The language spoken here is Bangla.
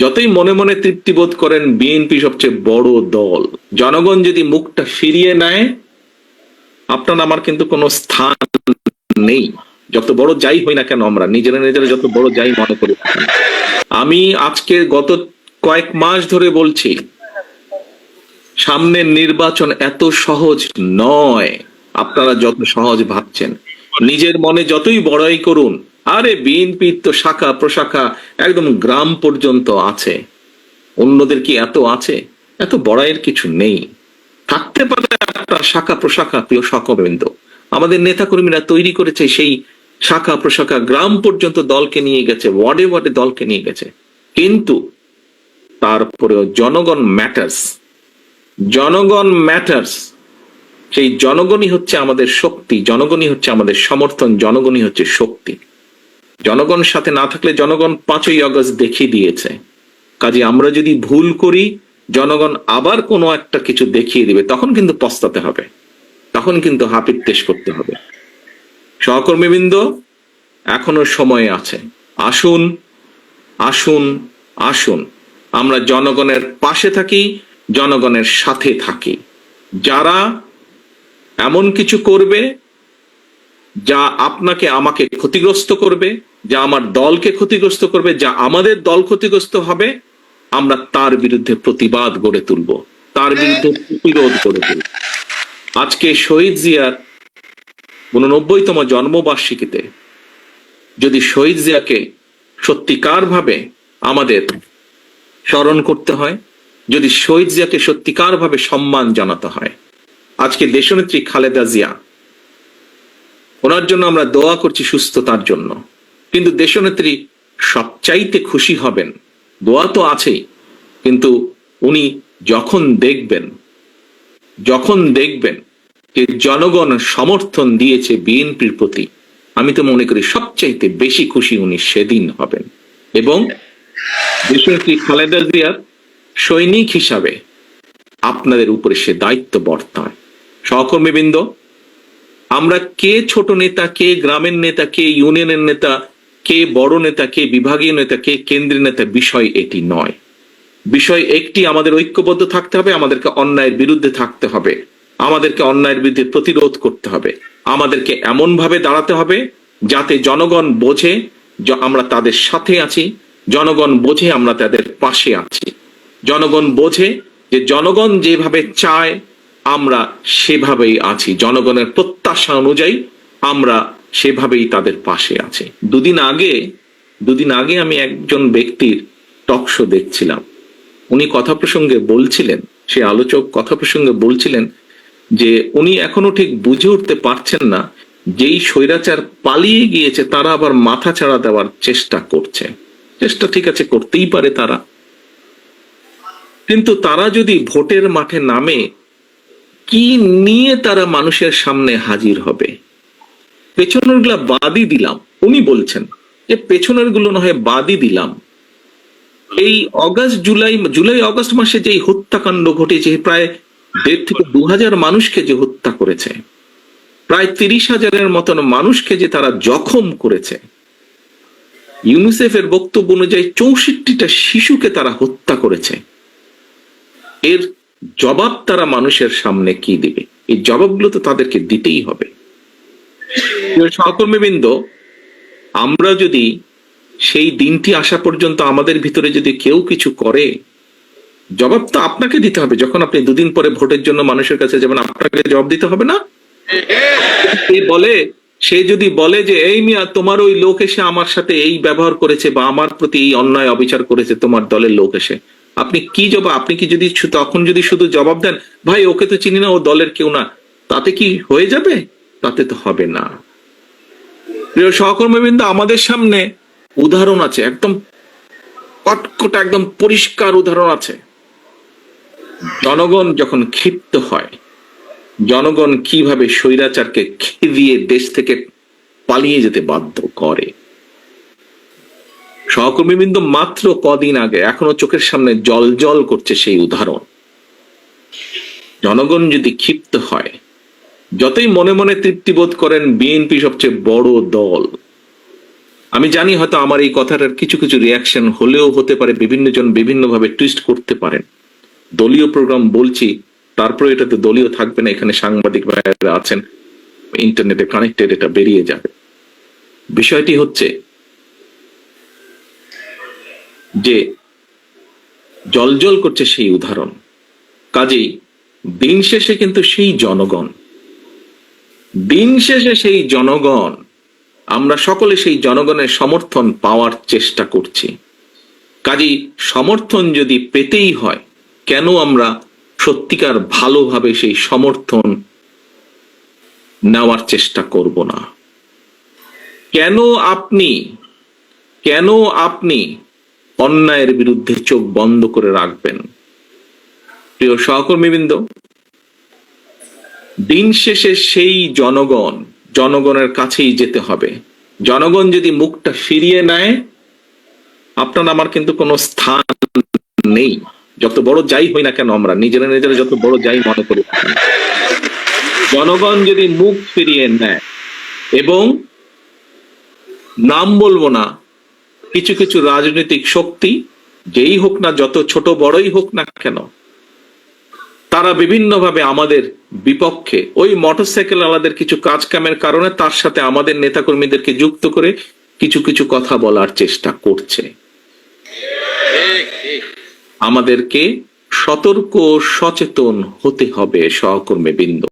যতই মনে মনে তৃপ্তি বোধ করেন বিএনপি সবচেয়ে বড় দল, জনগণ যদি মুখটা ফিরিয়ে নেয় আপনার আমার কিন্তু কোনো স্থান নেই। যত বড় যাই হই না কেন, আমরা নিজেরা নিজেরা যত বড় যাই মনে করি, আমি আজকে গত কয়েক মাস ধরে বলছি সামনের নির্বাচন এত সহজ নয় আপনারা যত সহজ ভাবছেন। নিজের মনে যতই বড়াই করুন, আরে বিএনপির তো শাখা প্রশাখা একদম গ্রাম পর্যন্ত আছে, অন্যদের কি এত আছে? এত বড়াইয়ের কিছু নেই। থাকতে পারে আপনার শাখা প্রশাখা, প্রিয় সহকর্মীবৃন্দ, আমাদের নেতাকর্মীরা তৈরি করেছে সেই শাখা প্রশাখা, গ্রাম পর্যন্ত দলকে নিয়ে গেছে, ওয়ার্ডে ওয়ার্ডে দলকে নিয়ে গেছে, কিন্তু তারপরেও জনগণ ম্যাটার্স। জনগণ ম্যাটার্স। সেই জনগণই হচ্ছে আমাদের শক্তি, জনগণই হচ্ছে আমাদের সমর্থন, জনগণই হচ্ছে শক্তি। জনগণ সাথে না থাকলে জনগণ 5ই আগস্ট দেখিয়ে দিয়েছে। কাজে আমরা যদি ভুল করি, জনগণ আবার কোনো একটা কিছু দেখিয়ে দিবে, তখন কিন্তু পস্তাতে হবে, তখন কিন্তু হাপিত্তেশ করতে হবে। সহকর্মীবৃন্দ, এখনো সময় আছে। আসুন আসুন আসুন, আমরা জনগণের পাশে থাকি, জনগণের সাথে থাকি। যারা এমন কিছু করবে যা আপনাকে আমাকে ক্ষতিগ্রস্ত করবে, যা আমার দলকে ক্ষতিগ্রস্ত করবে, যা আমাদের দল ক্ষতিগ্রস্ত হবে, আমরা তার বিরুদ্ধে প্রতিবাদ গড়ে তুলব, তার বিরুদ্ধে প্রতিরোধ গড়ে তুলব। আজকে শহীদ জিয়ার 89তম জন্মবার্ষিকীতে যদি শহীদ জিয়াকে সত্যিকার ভাবে আমাদের স্মরণ করতে হয়, যদি শহীদ জিয়াকে সত্যিকার ভাবে সম্মান জানাতে হয়, আজকে দেশনেত্রী খালেদা জিয়া, ওনার জন্য আমরা দোয়া করছি সুস্থতার জন্য, কিন্তু দেশনেত্রী সবচাইতে খুশি হবেন, দোয়া তো আছেই, কিন্তু উনি যখন দেখবেন যে জনগণ সমর্থন দিয়েছে বিএনপির প্রতি, আমি তো মনে করি সবচাইতে বেশি খুশি উনি সেদিন হবেন। এবং দেশনেত্রী খালেদা জিয়ার সৈনিক হিসাবে আপনাদের উপরে সে দায়িত্ব বর্তায়। সহকর্মীবৃন্দ, আমরা কে ছোট নেতা, কে গ্রামের নেতা, কে ইউনিয়নের নেতা, কে বড় নেতা, কে বিভাগীয় নেতা, কে কেন্দ্রীয় নেতা, বিষয় এটি নয়। বিষয় একটি, আমাদের ঐক্যবদ্ধ থাকতে হবে, আমাদেরকে অন্যায়ের বিরুদ্ধে থাকতে হবে, আমাদেরকে অন্যায়ের বিরুদ্ধে প্রতিরোধ করতে হবে, আমাদেরকে এমন ভাবে দাঁড়াতে হবে যাতে জনগণ বোঝে আমরা তাদের সাথে আছি, জনগণ বোঝে আমরা তাদের পাশে আছি, জনগণ বোঝে যে জনগণ যেভাবে চায় আমরা সেভাবেই আছি, জনগণের প্রত্যাশা অনুযায়ী আমরা সেভাবেই তাদের পাশে আছি। দুদিন আগে আমি একজন ব্যক্তির টক শো দেখছিলাম, উনি কথা প্রসঙ্গে বলছিলেন, সে আলোচক কথা প্রসঙ্গে বলছিলেন যে উনি এখনো ঠিক বুঝে উঠতে পারছেন না, যেই স্বৈরাচার পালিয়ে গিয়েছে তারা আবার মাথা ছাড়া দেওয়ার চেষ্টা করছে। চেষ্টা ঠিক আছে, করতেই পারে তারা, কিন্তু তারা যদি ভোটের মাঠে নামে, কি নিয়ে তারা মানুষের সামনে হাজির হবে? পেছনের গুলা বাদই দিলাম, উনি বলছেন যে পেছনের গুলো না হয় বাদই দিলাম, এই জুলাই অগস্ট মাসে যে হত্যাকাণ্ড ঘটেছে, প্রায় 1.5 থেকে 2,000 মানুষকে যে হত্যা করেছে, প্রায় 30,000-এর মতন মানুষকে যে তারা জখম করেছে, ইউনিসেফের বক্তব্য অনুযায়ী 64টা শিশুকে তারা হত্যা করেছে, এর জবাব তারা মানুষের সামনে কি দিবে? এই জবাবগুলো তো তাদেরকে দিতেই হবে। সহকর্মীবৃন্দ, আমরা যদি সেই দিনটি আসা পর্যন্ত আমাদের ভিতরে যদি কেউ কিছু করে, জবাব তো আপনাকে দিতে হবে। যখন আপনি 2 দিন পরে ভোটের জন্য মানুষের কাছে যাবেন, আপনাকে জবাব দিতে হবে না? সে যদি বলে যে এই মিয়া, তোমার ওই লোক এসে আমার সাথে এই ব্যবহার করেছে বা আমার প্রতি এই অন্যায় অবিচার করেছে, তোমার দলের লোক এসে, আপনি কি জবাব? আপনি কি যদি তখন যদি শুধু জবাব দেন ভাই ওকে তো চিনি না, ও দলের কেউ না, তাতে কি হয়ে যাবে? তাতে তো হবে না। প্রিয় সহকর্মীবৃন্দ, আমাদের সামনে উদাহরণ আছে, একদম কটকটা একদম পরিষ্কার উদাহরণ আছে। জনগণ যখন ক্ষিপ্ত হয়, জনগণ কিভাবে স্বৈরাচারকে খেদিয়ে দেশ থেকে পালিয়ে যেতে বাধ্য করে। সহকর্মীবৃন্দ, মাত্র কদিন আগে, এখনো চোখের সামনে জল করছে সেই উদাহরণ। জনগণ যদি ক্ষিপ্ত হয়, যতই মনে মনে তৃপ্তি বোধ করেন বিএনপি সবচেয়ে বড় দল, আমি জানি হয়তো আমার এই কথাটার কিছু কিছু রিয়াকশন হলেও হতে পারে, বিভিন্ন জন বিভিন্ন ভাবে টুইস্ট করতে পারেন। দলীয় প্রোগ্রাম বলছি, তারপরে এটা তো দলীয় থাকবে না, এখানে সাংবাদিক ভাইয়েরা আছেন, ইন্টারনেটে কানেক্টেড, এটা বেরিয়ে যাবে। বিষয়টি হচ্ছে যে জলজল করছে সেই উদাহরণ, কাজেই দিন শেষে কিন্তু সেই জনগণ, দিন শেষে সেই জনগণ, আমরা সকলে সেই জনগণের সমর্থন পাওয়ার চেষ্টা করছি। কাজেই সমর্থন যদি পেতেই হয়, কেন আমরা সত্যিকার ভালোভাবে সেই সমর্থন নেওয়ার চেষ্টা করব না? কেন আপনি অন্যায়ের বিরুদ্ধে চোখ বন্ধ করে রাখবেন? প্রিয় সহকর্মীবৃন্দ, দিন শেষে সেই জনগণের কাছেই যেতে হবে। জনগণ যদি মুখটা ফিরিয়ে নেয়, আপনার আমার কিন্তু কোনো স্থান নেই। যত বড় যাই হই না কেন, আমরা নিজেরা যত বড় যাই মনে করি, জনগণ যদি মুখ ফিরিয়ে নেয়, এবং নাম বলবো না, কিছু কিছু রাজনৈতিক শক্তি, যেই হোক না, যত ছোট বড়ই হোক না কেন, তারা বিভিন্নভাবে আমাদের বিপক্ষে, ওই মোটরসাইকেল আলাদের কিছু কাজ কামের কারণে তার সাথে আমাদের নেতাকর্মীদেরকে যুক্ত করে কিছু কিছু কথা বলার চেষ্টা করছে। আমাদেরকে সতর্ক সচেতন হতে হবে সহকর্মীবৃন্দ।